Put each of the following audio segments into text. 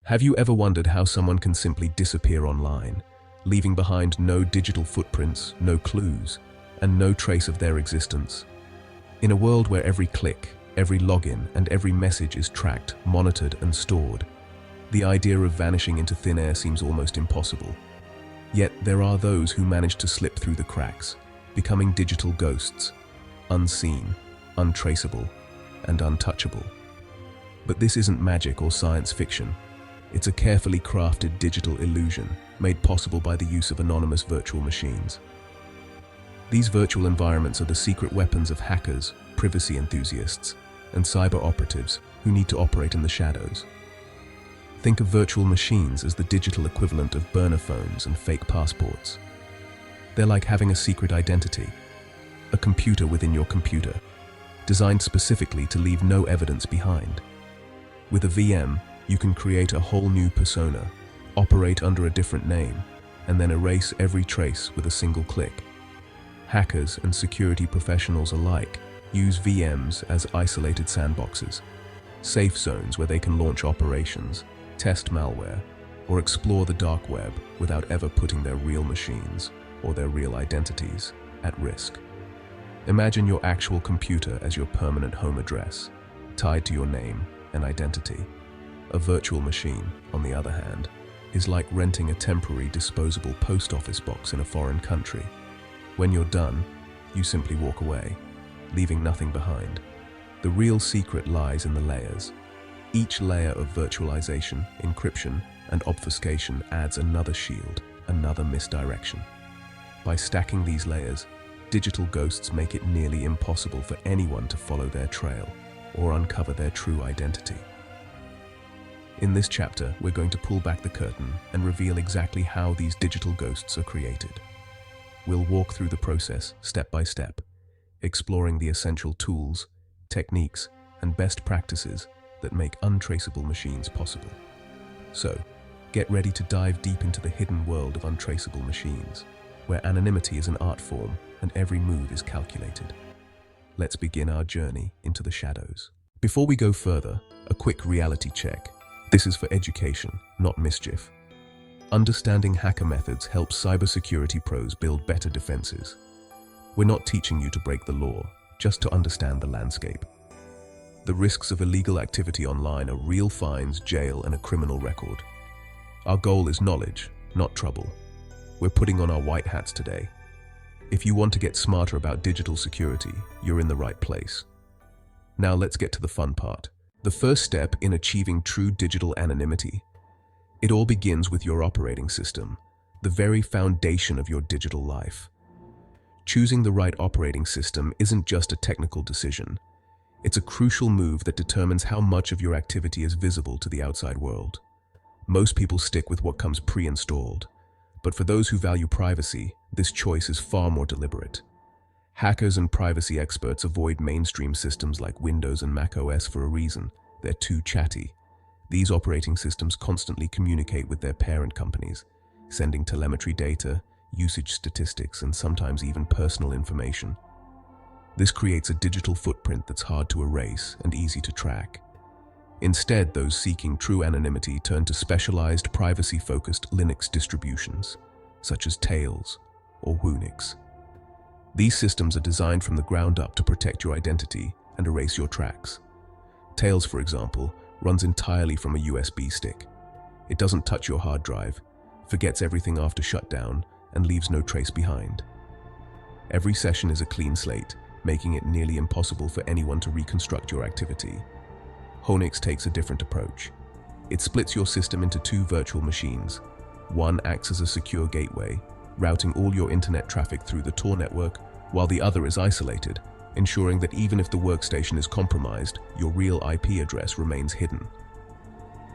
Have you ever wondered how someone can simply disappear online, leaving behind no digital footprints, no clues, and no trace of their existence? In a world where every click, every login, and every message is tracked, monitored, and stored, the idea of vanishing into thin air seems almost impossible. Yet there are those who manage to slip through the cracks, becoming digital ghosts, unseen, untraceable, and untouchable. But this isn't magic or science fiction. It's a carefully crafted digital illusion made possible by the use of anonymous virtual machines. These virtual environments are the secret weapons of hackers, privacy enthusiasts, and cyber operatives who need to operate in the shadows. Think of virtual machines as the digital equivalent of burner phones and fake passports. They're like having a secret identity, a computer within your computer, designed specifically to leave no evidence behind. With a VM, you can create a whole new persona, operate under a different name, and then erase every trace with a single click. Hackers and security professionals alike use VMs as isolated sandboxes, safe zones where they can launch operations, test malware, or explore the dark web without ever putting their real machines or their real identities at risk. Imagine your actual computer as your permanent home address, tied to your name and identity. A virtual machine, on the other hand, is like renting a temporary disposable post office box in a foreign country. When you're done, you simply walk away, leaving nothing behind. The real secret lies in the layers. Each layer of virtualization, encryption, and obfuscation adds another shield, another misdirection. By stacking these layers, digital ghosts make it nearly impossible for anyone to follow their trail or uncover their true identity. In this chapter, we're going to pull back the curtain and reveal exactly how these digital ghosts are created. We'll walk through the process step by step, exploring the essential tools, techniques, and best practices that make untraceable machines possible. So, get ready to dive deep into the hidden world of untraceable machines, where anonymity is an art form and every move is calculated. Let's begin our journey into the shadows. Before we go further, a quick reality check. This is for education, not mischief. Understanding hacker methods helps cybersecurity pros build better defenses. We're not teaching you to break the law, just to understand the landscape. The risks of illegal activity online are real fines, jail, and a criminal record. Our goal is knowledge, not trouble. We're putting on our white hats today. If you want to get smarter about digital security, you're in the right place. Now let's get to the fun part. The first step in achieving true digital anonymity. It all begins with your operating system, the very foundation of your digital life. Choosing the right operating system isn't just a technical decision. It's a crucial move that determines how much of your activity is visible to the outside world. Most people stick with what comes pre-installed, but for those who value privacy, this choice is far more deliberate. Hackers and privacy experts avoid mainstream systems like Windows and Mac OS for a reason. They're too chatty. These operating systems constantly communicate with their parent companies, sending telemetry data, usage statistics, and sometimes even personal information. This creates a digital footprint that's hard to erase and easy to track. Instead, those seeking true anonymity turn to specialized, privacy-focused Linux distributions, such as Tails or Wunix. These systems are designed from the ground up to protect your identity and erase your tracks. Tails, for example, runs entirely from a USB stick. It doesn't touch your hard drive, forgets everything after shutdown, and leaves no trace behind. Every session is a clean slate, making it nearly impossible for anyone to reconstruct your activity. Wunix takes a different approach. It splits your system into two virtual machines. One acts as a secure gateway, routing all your internet traffic through the Tor network, while the other is isolated, ensuring that even if the workstation is compromised, your real IP address remains hidden.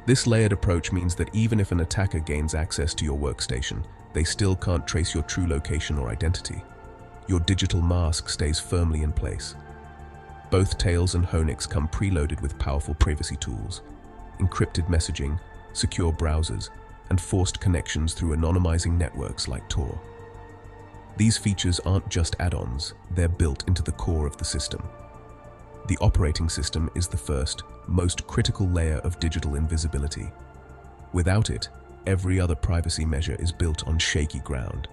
This layered approach means that even if an attacker gains access to your workstation, they still can't trace your true location or identity. Your digital mask stays firmly in place. Both Tails and Wunix come preloaded with powerful privacy tools, encrypted messaging, secure browsers, and forced connections through anonymizing networks like Tor. These features aren't just add-ons, they're built into the core of the system. The operating system is the first, most critical layer of digital invisibility. Without it, every other privacy measure is built on shaky ground.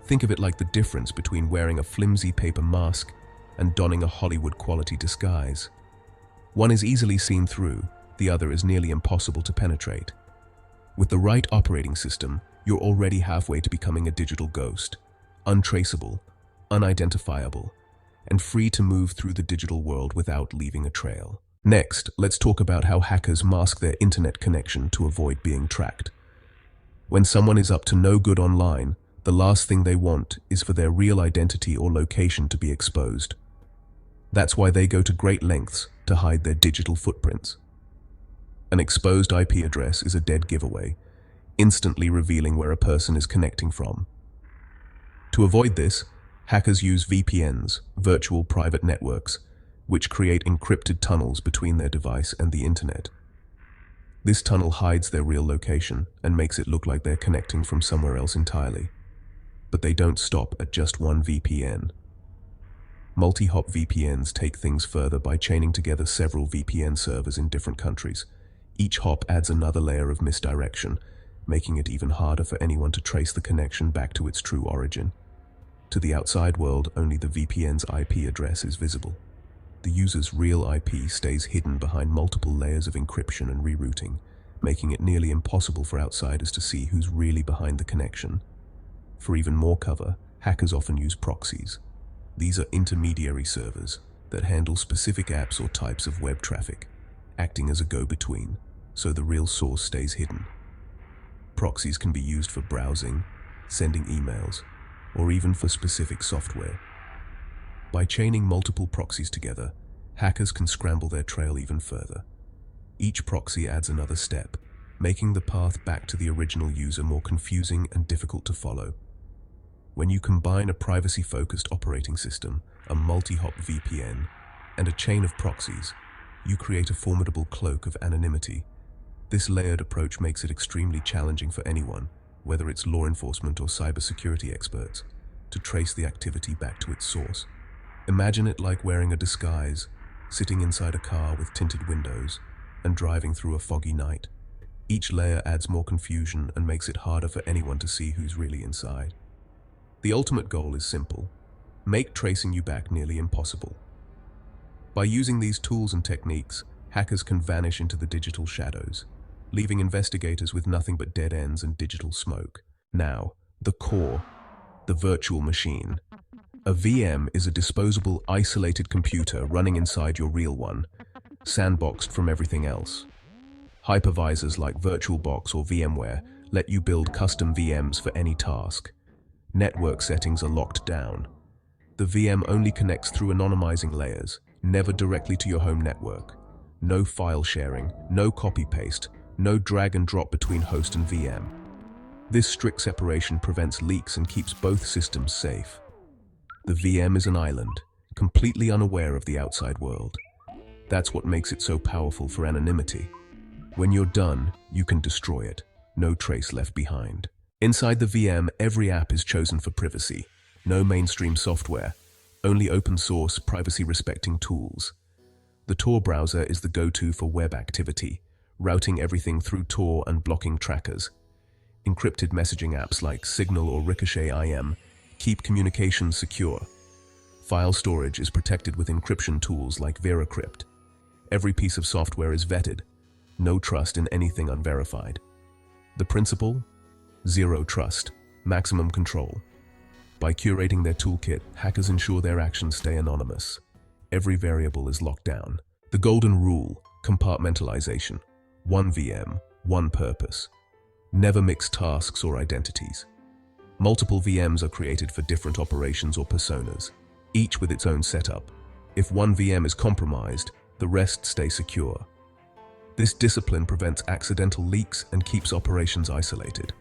Think of it like the difference between wearing a flimsy paper mask and donning a Hollywood-quality disguise. One is easily seen through, the other is nearly impossible to penetrate. With the right operating system, you're already halfway to becoming a digital ghost, untraceable, unidentifiable, and free to move through the digital world without leaving a trail. Next, let's talk about how hackers mask their internet connection to avoid being tracked. When someone is up to no good online, the last thing they want is for their real identity or location to be exposed. That's why they go to great lengths to hide their digital footprints. An exposed IP address is a dead giveaway, instantly revealing where a person is connecting from. To avoid this, hackers use VPNs, virtual private networks, which create encrypted tunnels between their device and the internet. This tunnel hides their real location and makes it look like they're connecting from somewhere else entirely. But they don't stop at just one VPN. Multi-hop VPNs take things further by chaining together several VPN servers in different countries. Each hop adds another layer of misdirection, making it even harder for anyone to trace the connection back to its true origin. To the outside world, only the VPN's IP address is visible. The user's real IP stays hidden behind multiple layers of encryption and rerouting, making it nearly impossible for outsiders to see who's really behind the connection. For even more cover, hackers often use proxies. These are intermediary servers that handle specific apps or types of web traffic, acting as a go-between, so the real source stays hidden. Proxies can be used for browsing, sending emails, or even for specific software. By chaining multiple proxies together, hackers can scramble their trail even further. Each proxy adds another step, making the path back to the original user more confusing and difficult to follow. When you combine a privacy-focused operating system, a multi-hop VPN, and a chain of proxies, you create a formidable cloak of anonymity. This layered approach makes it extremely challenging for anyone, whether it's law enforcement or cybersecurity experts, to trace the activity back to its source. Imagine it like wearing a disguise, sitting inside a car with tinted windows, and driving through a foggy night. Each layer adds more confusion and makes it harder for anyone to see who's really inside. The ultimate goal is simple: make tracing you back nearly impossible. By using these tools and techniques, hackers can vanish into the digital shadows, leaving investigators with nothing but dead ends and digital smoke. Now, the core, the virtual machine. A VM is a disposable, isolated computer running inside your real one, sandboxed from everything else. Hypervisors like VirtualBox or VMware let you build custom VMs for any task. Network settings are locked down. The VM only connects through anonymizing layers, never directly to your home network. No file sharing, no copy-paste, no drag and drop between host and VM. This strict separation prevents leaks and keeps both systems safe. The VM is an island, completely unaware of the outside world. That's what makes it so powerful for anonymity. When you're done, you can destroy it. No trace left behind. Inside the VM, every app is chosen for privacy. No mainstream software, only open source, privacy-respecting tools. The Tor browser is the go-to for web activity, routing everything through Tor and blocking trackers. Encrypted messaging apps like Signal or Ricochet IM keep communications secure. File storage is protected with encryption tools like VeraCrypt. Every piece of software is vetted. No trust in anything unverified. The principle? Zero trust, maximum control. By curating their toolkit, hackers ensure their actions stay anonymous. Every variable is locked down. The golden rule: compartmentalization. One VM, one purpose. Never mix tasks or identities. Multiple VMs are created for different operations or personas, each with its own setup. If one VM is compromised, the rest stay secure. This discipline prevents accidental leaks and keeps operations isolated.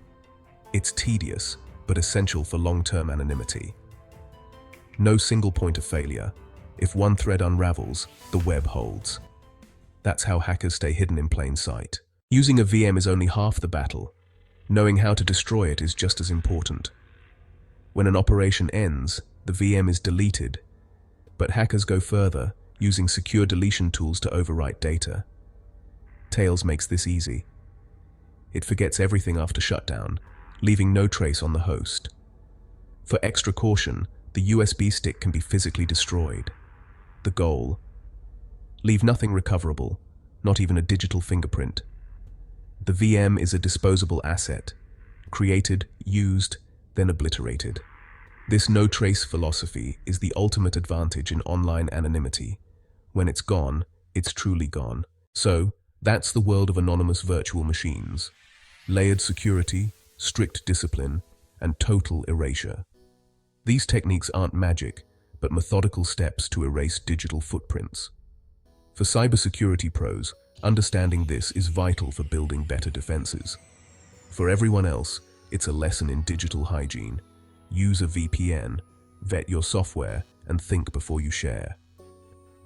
It's tedious, but essential for long-term anonymity. No single point of failure. If one thread unravels, the web holds. That's how hackers stay hidden in plain sight. Using a VM is only half the battle. Knowing how to destroy it is just as important. When an operation ends, the VM is deleted, but hackers go further, using secure deletion tools to overwrite data. Tails makes this easy. It forgets everything after shutdown, leaving no trace on the host. For extra caution, the USB stick can be physically destroyed. The goal: leave nothing recoverable, not even a digital fingerprint. The VM is a disposable asset, created, used, then obliterated. This no-trace philosophy is the ultimate advantage in online anonymity. When it's gone, it's truly gone. So, that's the world of anonymous virtual machines. Layered security, strict discipline, and total erasure. These techniques aren't magic, but methodical steps to erase digital footprints. For cybersecurity pros, understanding this is vital for building better defenses. For everyone else, it's a lesson in digital hygiene. Use a VPN, vet your software, and think before you share.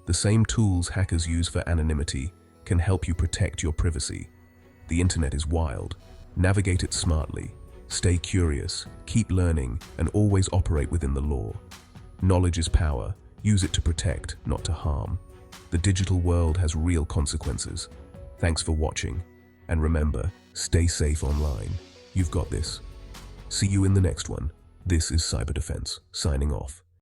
The same tools hackers use for anonymity can help you protect your privacy. The internet is wild. Navigate it smartly. Stay curious, keep learning, and always operate within the law. Knowledge is power. Use it to protect, not to harm. The digital world has real consequences. Thanks for watching. And remember, stay safe online. You've got this. See you in the next one. This is Cyber Defense, signing off.